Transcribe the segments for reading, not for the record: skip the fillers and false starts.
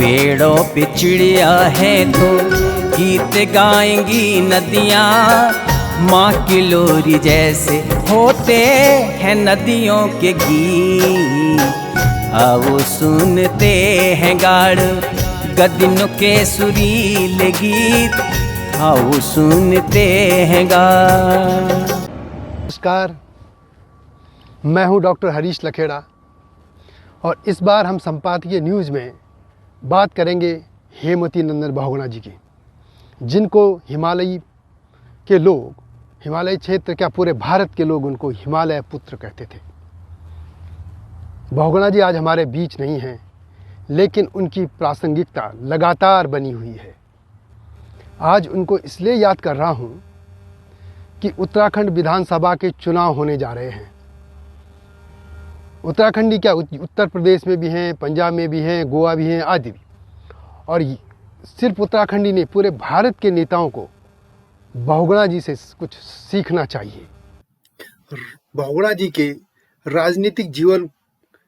पेड़ों पे चिड़िया है तो गीत गाएंगी नदियाँ, माँ की लोरी जैसे होते हैं नदियों के गीत। आओ सुनते हैं गाड़ गदिनों के सुरीले गीत, आओ सुनते हैं गाड़। नमस्कार, मैं हूं डॉक्टर हरीश लखेड़ा और इस बार हम संपादकीय न्यूज़ में बात करेंगे हेमवती नंदन बहुगुणा जी की, जिनको हिमालयी के लोग, हिमालय क्षेत्र क्या पूरे भारत के लोग उनको हिमालय पुत्र कहते थे। बहुगुणा जी आज हमारे बीच नहीं हैं, लेकिन उनकी प्रासंगिकता लगातार बनी हुई है। आज उनको इसलिए याद कर रहा हूं कि उत्तराखंड विधानसभा के चुनाव होने जा रहे हैं। उत्तराखंडी क्या उत्तर प्रदेश में भी हैं, पंजाब में भी हैं, गोवा भी हैं, आदि भी। और सिर्फ उत्तराखंडी नहीं, पूरे भारत के नेताओं को बहुगुणा जी से कुछ सीखना चाहिए। बहुगुणा जी के राजनीतिक जीवन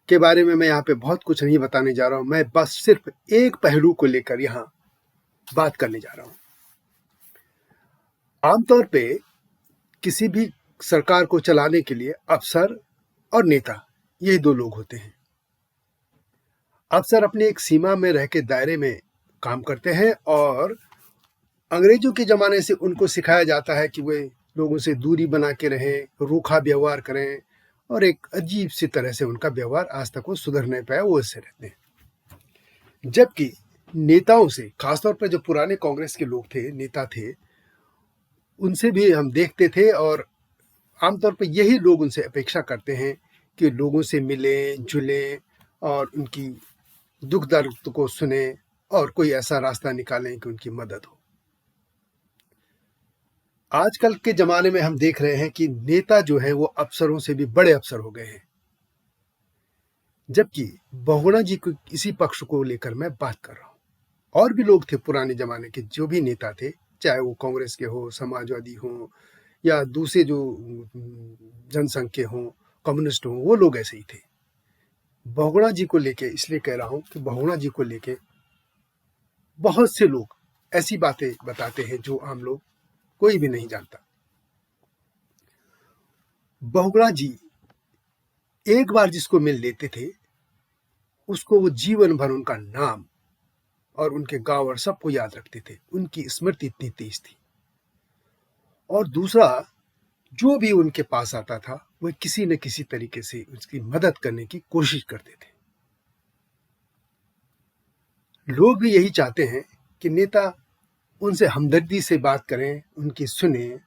के बारे में मैं यहाँ पे बहुत कुछ नहीं बताने जा रहा हूँ। मैं बस सिर्फ एक पहलू को लेकर यहाँ बात करने जा रहा हूँ। आमतौर पे किसी भी सरकार को चलाने के लिए अफसर और नेता, ये दो लोग होते हैं। अफसर अपनी एक सीमा में रह के दायरे में काम करते हैं और अंग्रेजों के ज़माने से उनको सिखाया जाता है कि वे लोगों से दूरी बना के रहें, रूखा व्यवहार करें, और एक अजीब सी तरह से उनका व्यवहार आज तक वो सुधर नहीं पाया, वो इससे रहते हैं। जबकि नेताओं से, खासतौर पर जो पुराने कांग्रेस के लोग थे, नेता थे, उनसे भी हम देखते थे और आमतौर पर यही लोग उनसे अपेक्षा करते हैं कि लोगों से मिलें, जुलें और उनकी दुख दर्द को सुने और कोई ऐसा रास्ता निकालें कि उनकी मदद हो। आजकल के ज़माने में हम देख रहे हैं कि नेता जो हैं वो अफसरों से भी बड़े अफसर हो गए हैं। जबकि बहुगुणा जी को इसी पक्ष को लेकर मैं बात कर रहा हूँ। और भी लोग थे पुराने ज़माने के जो भी नेता थे, चाहे वो कांग्रेस के हो, समाजवादी हो या दूसरे जो जनसंघ के हों, कम्युनिस्ट हों, वो लोग ऐसे ही थे। बहुगुणा जी को लेके इसलिए कह रहा हूँ कि बहुगुणा जी को लेके बहुत से लोग ऐसी बातें बताते हैं जो आम लोग कोई भी नहीं जानता। बहुगुणा जी एक बार जिसको मिल लेते थे, उसको वो जीवन भर उनका नाम और उनके गांव और सबको याद रखते थे। उनकी स्मृति इतनी तेज थी। और दूसरा, जो भी उनके पास आता था वह किसी न किसी तरीके से उसकी मदद करने की कोशिश करते थे। लोग भी यही चाहते हैं कि नेता उनसे हमदर्दी से बात करें, उनकी सुने,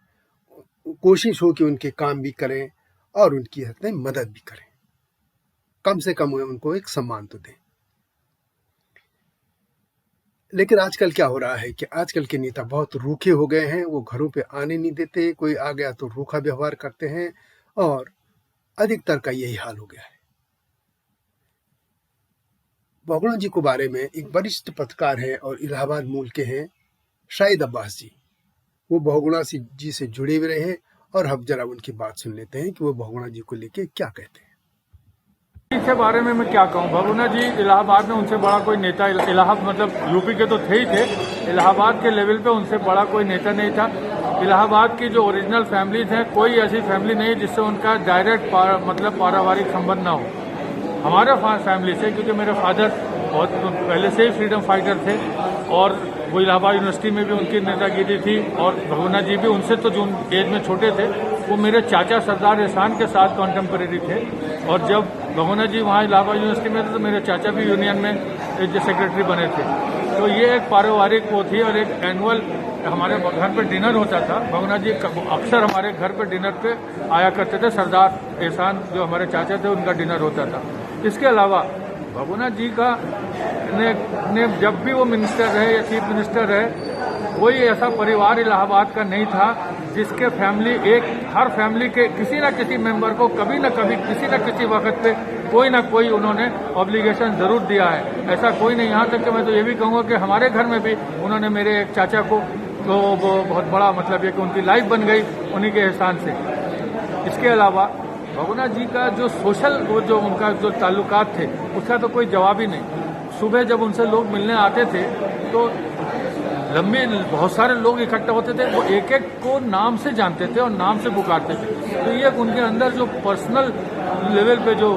कोशिश हो कि उनके काम भी करें और उनकी मदद भी करें। कम से कम उनको एक सम्मान तो दें। लेकिन आजकल क्या हो रहा है कि आजकल के नेता बहुत रूखे हो गए हैं। वो घरों पे आने नहीं देते, कोई आ गया तो रूखा व्यवहार करते हैं और अधिकतर का यही हाल हो गया है। बहुगुणा जी के बारे में एक वरिष्ठ पत्रकार हैं और इलाहाबाद मूल के हैं, शाहिद अब्बास जी। वो बहुगुणा जी से जुड़े हुए रहे हैं और हम जरा उनकी बात सुन लेते हैं कि वो बहुगुणा जी को लेके क्या कहते हैं। इसके बारे में मैं क्या कहूँ। बहुगुणा जी इलाहाबाद में उनसे बड़ा कोई नेता, इलाहाबाद मतलब यूपी के तो थे ही थे, इलाहाबाद के लेवल पे उनसे बड़ा कोई नेता नहीं था। इलाहाबाद की जो ओरिजिनल फैमिलीज हैं, कोई ऐसी फैमिली नहीं जिससे उनका डायरेक्ट मतलब पारिवारिक संबंध ना हो। हमारे फैमिली से, क्योंकि मेरे फादर बहुत पहले से ही फ्रीडम फाइटर थे और वो इलाहाबाद यूनिवर्सिटी में भी उनकी नेतागिरी थी। और बहुगुणा जी भी उनसे तो जो एज में छोटे थे, वो मेरे चाचा सरदार एहसान के साथ कॉन्टेम्परेरी थे। और जब बहुगुणा जी वहाँ इलाहाबाद यूनिवर्सिटी में थे तो मेरे चाचा भी यूनियन में सेक्रेटरी बने थे। तो ये एक पारिवारिक वो थी। और एक एनुअल हमारे घर पे डिनर होता था। बहुगुणा जी अक्सर हमारे घर पे डिनर पे आया करते थे। सरदार एहसान जो हमारे चाचा थे, उनका डिनर होता था। इसके अलावा बहुगुणा जी का ने जब भी वो मिनिस्टर रहे या चीफ मिनिस्टर रहे, कोई ऐसा परिवार इलाहाबाद का नहीं था जिसके फैमिली, हर फैमिली के किसी न किसी मेंबर को कभी न कभी किसी न किसी वक्त पे कोई ना कोई उन्होंने ऑब्लिगेशन जरूर दिया है। ऐसा कोई नहीं। यहाँ तक कि मैं तो ये भी कहूँगा कि हमारे घर में भी उन्होंने मेरे एक चाचा को, तो वो बहुत बड़ा मतलब ये कि उनकी लाइफ बन गई उन्हीं के एहसान से। इसके अलावा बहुगुणा जी का जो सोशल वो जो उनका जो ताल्लुकात थे, उसका तो कोई जवाब ही नहीं। सुबह जब उनसे लोग मिलने आते थे तो लंबे बहुत सारे लोग इकट्ठा होते थे, वो एक एक को नाम से जानते थे और नाम से पुकारते थे। तो ये उनके अंदर जो पर्सनल लेवल पे जो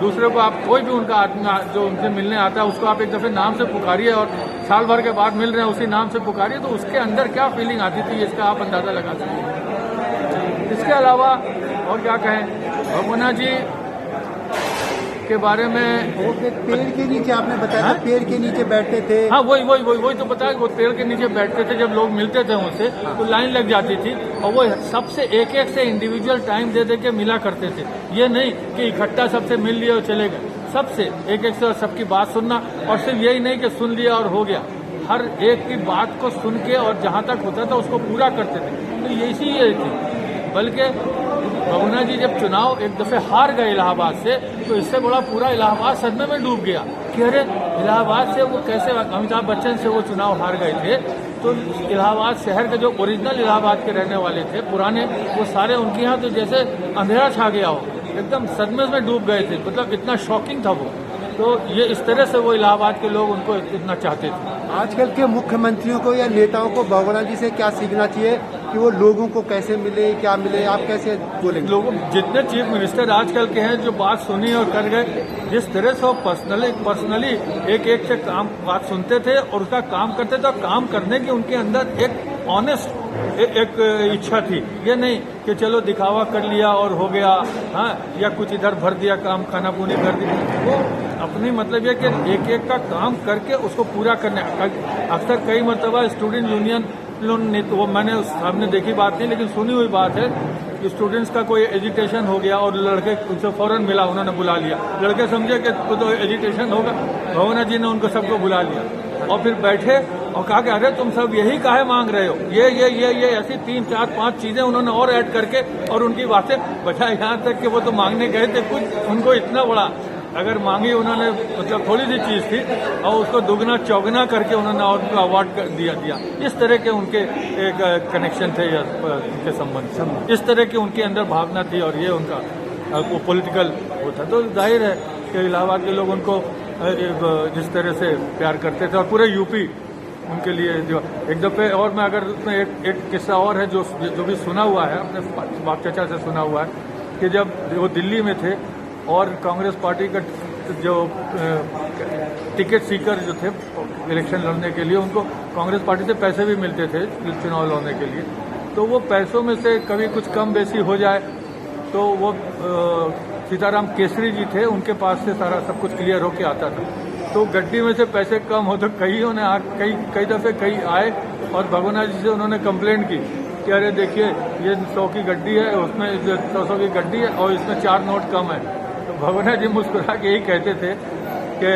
दूसरे को आप कोई भी उनका आदमी जो उनसे मिलने आता है उसको आप एक दफ़े नाम से पुकारिए और साल भर के बाद मिल रहे हैं उसी नाम से पुकारिए, तो उसके अंदर क्या फीलिंग आती थी इसका आप अंदाज़ा लगा सकते हैं। इसके अलावा और क्या कहें, भगोना जी के बारे में वो पेड़ के नीचे आपने बताया था, पेड़ के नीचे बैठते थे। हाँ वही तो बताया, वो पेड़ के नीचे बैठते थे, जब लोग मिलते थे उनसे तो लाइन लग जाती थी और वो सबसे एक एक से इंडिविजुअल टाइम दे दे के मिला करते थे। ये नहीं कि इकट्ठा सबसे मिल लिए और चले गए, सबसे एक एक से और सबकी बात सुनना, और सिर्फ यही नहीं कि सुन लिया और हो गया, हर एक की बात को सुन के और जहाँ तक होता था उसको पूरा करते थे। तो यही थी। बल्कि भगोना जी जब चुनाव एक दफे हार गए इलाहाबाद से, तो इससे बड़ा पूरा इलाहाबाद सदमे में डूब गया कि अरे इलाहाबाद से वो कैसे, अमिताभ बच्चन से वो चुनाव हार गए थे। तो इलाहाबाद शहर के जो ओरिजिनल इलाहाबाद के रहने वाले थे पुराने, वो सारे उनके यहाँ तो जैसे अंधेरा छा गया हो, एकदम सदमे में डूब गए थे, मतलब इतना शॉकिंग था वो। तो ये इस तरह से वो इलाहाबाद के लोग उनको इतना चाहते थे। आजकल के मुख्यमंत्रियों को या नेताओं को भगोना जी से क्या सीखना चाहिए कि वो लोगों को कैसे मिले, क्या मिले, आप कैसे बोलेंगे? लोगों जितने चीफ मिनिस्टर आजकल के हैं जो बात सुनी और कर गए, जिस तरह से वो पर्सनली एक एक से बात सुनते थे और उसका काम करते थे, और काम करने की उनके अंदर एक ऑनेस्ट एक इच्छा थी। ये नहीं कि चलो दिखावा कर लिया और हो गया, हाँ, या कुछ इधर भर दिया काम, खाना पूनी कर दी। वो अपनी मतलब ये कि एक एक का काम करके उसको पूरा करने। अक्सर कई मरतबा स्टूडेंट यूनियन ने, तो वो मैंने सामने देखी बात नहीं लेकिन सुनी हुई बात है कि स्टूडेंट्स का कोई एजिटेशन हो गया और लड़के उनसे फौरन मिला, उन्होंने बुला लिया, लड़के समझे कि तो एजिटेशन होगा, भगोना जी ने उनको सबको बुला लिया और फिर बैठे और कहा कि अरे तुम सब यही काहे मांग रहे हो, ये ऐसी 3 4 5 चीजें उन्होंने और ऐड करके और उनकी बातें बजाय यहाँ तक कि वो तो मांगने गए थे कुछ, उनको इतना बड़ा अगर मांगी उन्होंने, मतलब थोड़ी सी चीज थी और उसको दुगना चौगना करके उन्होंने और उनको अवार्ड दिया। इस तरह के उनके एक कनेक्शन थे या उनके संबंध, इस तरह की उनके अंदर भावना थी और ये उनका वो पॉलिटिकल वो था। तो जाहिर है कि इलाहाबाद के लोग उनको जिस तरह से प्यार करते थे और पूरे यूपी उनके लिए जो एक दफे, और मैं अगर उसमें एक किस्सा और है जो भी सुना हुआ है, अपने बाप चाचा से सुना हुआ है कि जब वो दिल्ली में थे और कांग्रेस पार्टी का जो टिकट सीकर जो थे इलेक्शन लड़ने के लिए, उनको कांग्रेस पार्टी से पैसे भी मिलते थे चुनाव लड़ने के लिए, तो वो पैसों में से कभी कुछ कम बेसी हो जाए तो वो सीताराम केसरी जी थे, उनके पास से सारा सब कुछ क्लियर होके आता था। तो गड्डी में से पैसे कम हो तो कई दफे कई आए और भगोना जी से उन्होंने कंप्लेंट की कि अरे देखिए ये 100 की गड्डी है, उसमें 100 की गड्डी है और इसमें 4 नोट कम है। तो भगोना जी मुस्कुरा के यही कहते थे कि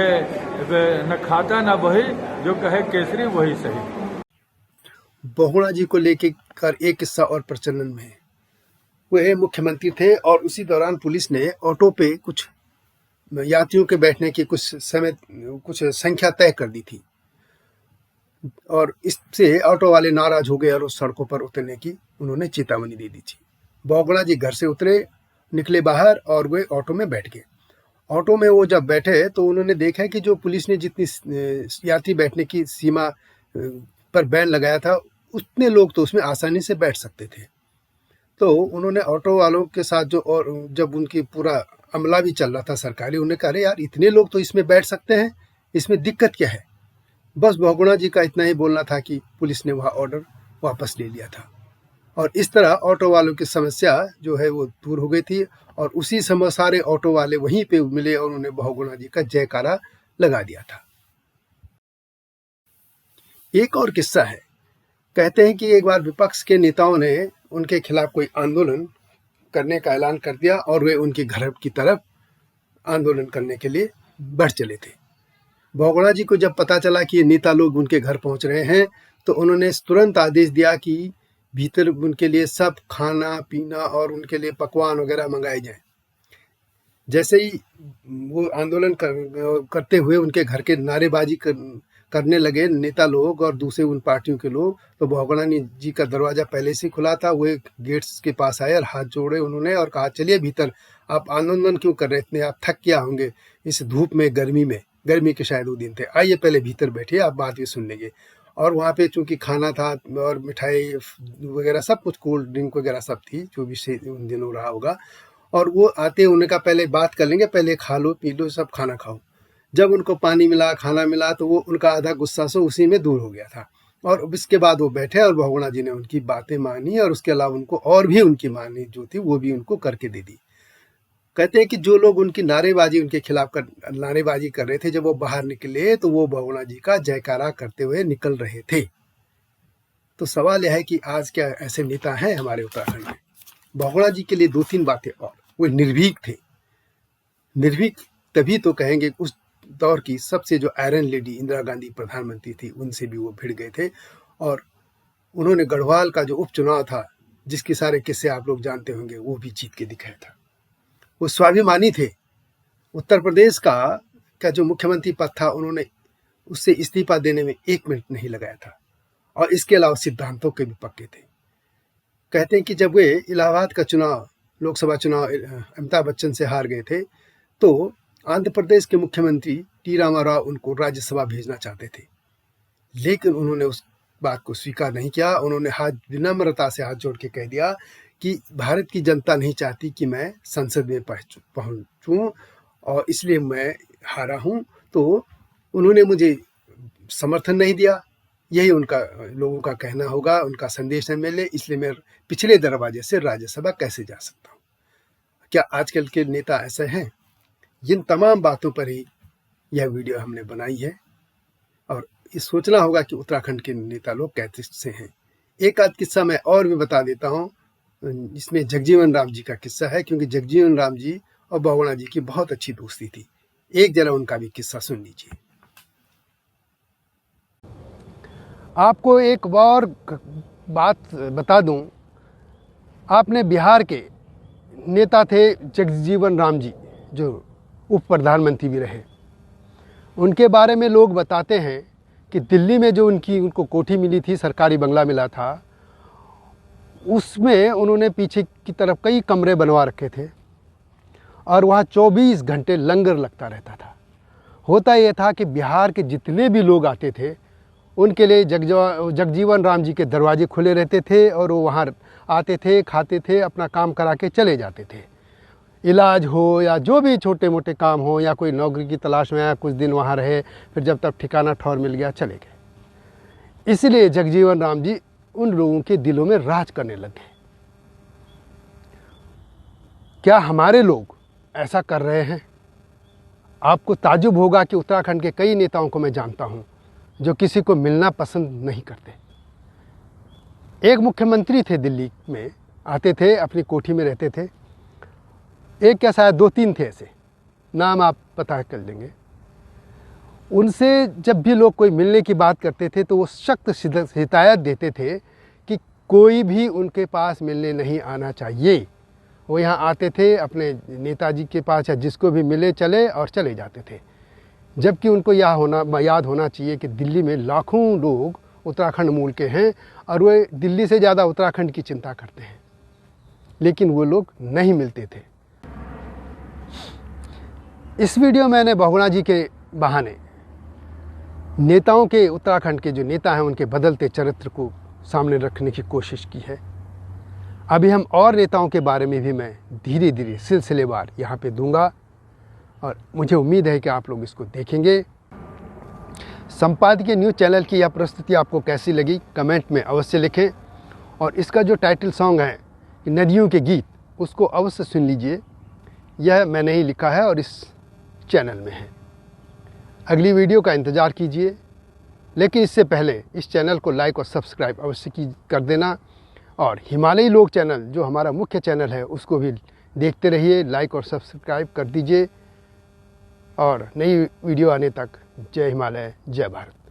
न खाता न बही, जो कहे केसरी वही सही। बहुगुणा जी को लेकर एक किस्सा और प्रचलन में है। वे मुख्यमंत्री थे और उसी दौरान पुलिस ने ऑटो पे कुछ यात्रियों के बैठने की कुछ संख्या तय कर दी थी और इससे ऑटो वाले नाराज हो गए और उस सड़कों पर उतरने की उन्होंने चेतावनी दे दी थी। बहुगुणा जी घर से उतरे, निकले बाहर और वे ऑटो में बैठ गए। ऑटो में वो जब बैठे तो उन्होंने देखा कि जो पुलिस ने जितनी यात्री बैठने की सीमा पर बैन लगाया था, उतने लोग तो उसमें आसानी से बैठ सकते थे। तो उन्होंने ऑटो वालों के साथ और जब उनकी पूरा अमला भी चल रहा था सरकारी, उन्होंने कहा अरे यार इतने लोग तो इसमें बैठ सकते हैं, इसमें दिक्कत क्या है। बस बहुगुणा जी का इतना ही बोलना था कि पुलिस ने वह ऑर्डर वापस ले लिया था और इस तरह ऑटो वालों की समस्या जो है वो दूर हो गई थी और उसी समय सारे ऑटो वाले वहीं पे मिले और उन्होंने बहुगुणा जी का जयकारा लगा दिया था। एक और किस्सा है, कहते हैं कि एक बार विपक्ष के नेताओं ने उनके खिलाफ कोई आंदोलन करने का ऐलान कर दिया और वे उनके घर की तरफ आंदोलन करने के लिए बढ़ चले थे। बहुगुणा जी को जब पता चला कि ये नेता लोग उनके घर पहुंच रहे हैं तो उन्होंने तुरंत आदेश दिया कि भीतर उनके लिए सब खाना पीना और उनके लिए पकवान वगैरह मंगाए जाएं। जैसे ही वो आंदोलन करते हुए उनके घर के नारेबाजी करने लगे नेता लोग और दूसरे उन पार्टियों के लोग, तो बहुगुणा जी का दरवाजा पहले से खुला था। वो गेट्स के पास आए और हाथ जोड़े उन्होंने और कहा चलिए भीतर, आप आंदोलन क्यों कर रहे थे, आप थक क्या होंगे इस धूप में गर्मी में, गर्मी के शायद वो दिन थे। आइए पहले भीतर बैठिए, आप बात भी सुन लेंगे। और वहाँ पे चूंकि खाना था और मिठाई वगैरह सब कुछ, कोल्ड ड्रिंक वगैरह सब थी, जो भी से उन दिनों रहा होगा। और वो आते उन्हें का पहले बात कर लेंगे, पहले खा लो पी लो, सब खाना खाओ। जब उनको पानी मिला, खाना मिला, तो वो उनका आधा गुस्सा सो उसी में दूर हो गया था। और इसके बाद वो बैठे और बहुगुणा जी ने उनकी बातें मानी, और उसके अलावा उनको और भी उनकी मानी जो थी वो भी उनको करके दे दी। कहते हैं कि जो लोग उनकी नारेबाजी उनके खिलाफ नारेबाजी कर रहे थे, जब वो बाहर निकले तो वो बहुगुणा जी का जयकारा करते हुए निकल रहे थे। तो सवाल यह है कि आज क्या ऐसे नेता हैं हमारे उत्तराखंड में? बहुगुणा जी के लिए 2-3 बातें और। वो निर्भीक थे। निर्भीक तभी तो कहेंगे, उस दौर की सबसे जो आयरन लेडी इंदिरा गांधी प्रधानमंत्री थी, उनसे भी वो भिड़ गए थे। और उन्होंने गढ़वाल का जो उपचुनाव था, जिसके सारे किस्से आप लोग जानते होंगे, वो भी जीत के दिखाया था। वो स्वाभिमानी थे। उत्तर प्रदेश का जो मुख्यमंत्री पद था, उन्होंने उससे इस्तीफा देने में 1 मिनट नहीं लगाया था। और इसके अलावा सिद्धांतों के भी पक्के थे। कहते हैं कि जब वे इलाहाबाद का चुनाव, लोकसभा चुनाव अमिताभ बच्चन से हार गए थे, तो आंध्र प्रदेश के मुख्यमंत्री टी रामाराव उनको राज्यसभा भेजना चाहते थे, लेकिन उन्होंने उस बात को स्वीकार नहीं किया। उन्होंने विनम्रता से हाथ जोड़ के कह दिया कि भारत की जनता नहीं चाहती कि मैं संसद में पहुंचूं, और इसलिए मैं हारा हूं। तो उन्होंने मुझे समर्थन नहीं दिया। यही उनका, लोगों का कहना होगा, उनका संदेश है मेरे, इसलिए मैं पिछले दरवाजे से राज्यसभा कैसे जा सकता हूँ। क्या आजकल के नेता ऐसे हैं? इन तमाम बातों पर ही यह वीडियो हमने बनाई है। और ये सोचना होगा कि उत्तराखंड के नेता लोग कैसे हैं। एक आध किस्सा मैं और भी बता देता हूँ। इसमें जगजीवन राम जी का किस्सा है, क्योंकि जगजीवन राम जी और बहुगुणा जी की बहुत अच्छी दोस्ती थी। एक जरा उनका भी किस्सा सुन लीजिए। आपको एक और बात बता दूं, आपने बिहार के नेता थे जगजीवन राम जी, जो उप प्रधानमंत्री भी रहे। उनके बारे में लोग बताते हैं कि दिल्ली में जो उनको कोठी मिली थी, सरकारी बंगला मिला था, उसमें उन्होंने पीछे की तरफ कई कमरे बनवा रखे थे और वहाँ 24 घंटे लंगर लगता रहता था। होता यह था कि बिहार के जितने भी लोग आते थे, उनके लिए जगजीवन राम जी के दरवाजे खुले रहते थे और वो वहाँ आते थे, खाते थे, अपना काम करा के चले जाते थे। इलाज हो या जो भी छोटे मोटे काम हो, या कोई नौकरी की तलाश में आया, कुछ दिन वहाँ रहे, फिर जब तक ठिकाना ठौर मिल गया चले गए। इसलिए जगजीवन राम जी उन लोगों के दिलों में राज करने लगे। क्या हमारे लोग ऐसा कर रहे हैं? आपको ताज्जुब होगा कि उत्तराखंड के कई नेताओं को मैं जानता हूं जो किसी को मिलना पसंद नहीं करते। एक मुख्यमंत्री थे, दिल्ली में आते थे, अपनी कोठी में रहते थे। एक क्या शायद 2-3 थे ऐसे, नाम आप पता कर लेंगे। उनसे जब भी लोग कोई मिलने की बात करते थे तो वो सख्त हिदायत देते थे कि कोई भी उनके पास मिलने नहीं आना चाहिए। वो यहाँ आते थे, अपने नेताजी के पास या जिसको भी मिले चले और चले जाते थे। जबकि उनको यह याद होना चाहिए कि दिल्ली में लाखों लोग उत्तराखंड मूल के हैं और वे दिल्ली से ज़्यादा उत्तराखंड की चिंता करते हैं, लेकिन वो लोग नहीं मिलते थे। इस वीडियो में मैंने बहुगुणा जी के बहाने नेताओं के, उत्तराखंड के जो नेता हैं उनके बदलते चरित्र को सामने रखने की कोशिश की है। अभी हम और नेताओं के बारे में भी मैं धीरे धीरे सिलसिलेवार यहाँ पे दूंगा और मुझे उम्मीद है कि आप लोग इसको देखेंगे। संपादकीय न्यूज़ चैनल की यह प्रस्तुति आपको कैसी लगी कमेंट में अवश्य लिखें। और इसका जो टाइटल सॉन्ग है नदियों के गीत, उसको अवश्य सुन लीजिए। यह मैंने ही लिखा है और इस चैनल में है। अगली वीडियो का इंतज़ार कीजिए, लेकिन इससे पहले इस चैनल को लाइक और सब्सक्राइब अवश्य कर देना। और हिमालयी लोक चैनल जो हमारा मुख्य चैनल है उसको भी देखते रहिए, लाइक और सब्सक्राइब कर दीजिए। और नई वीडियो आने तक जय हिमालय, जय भारत।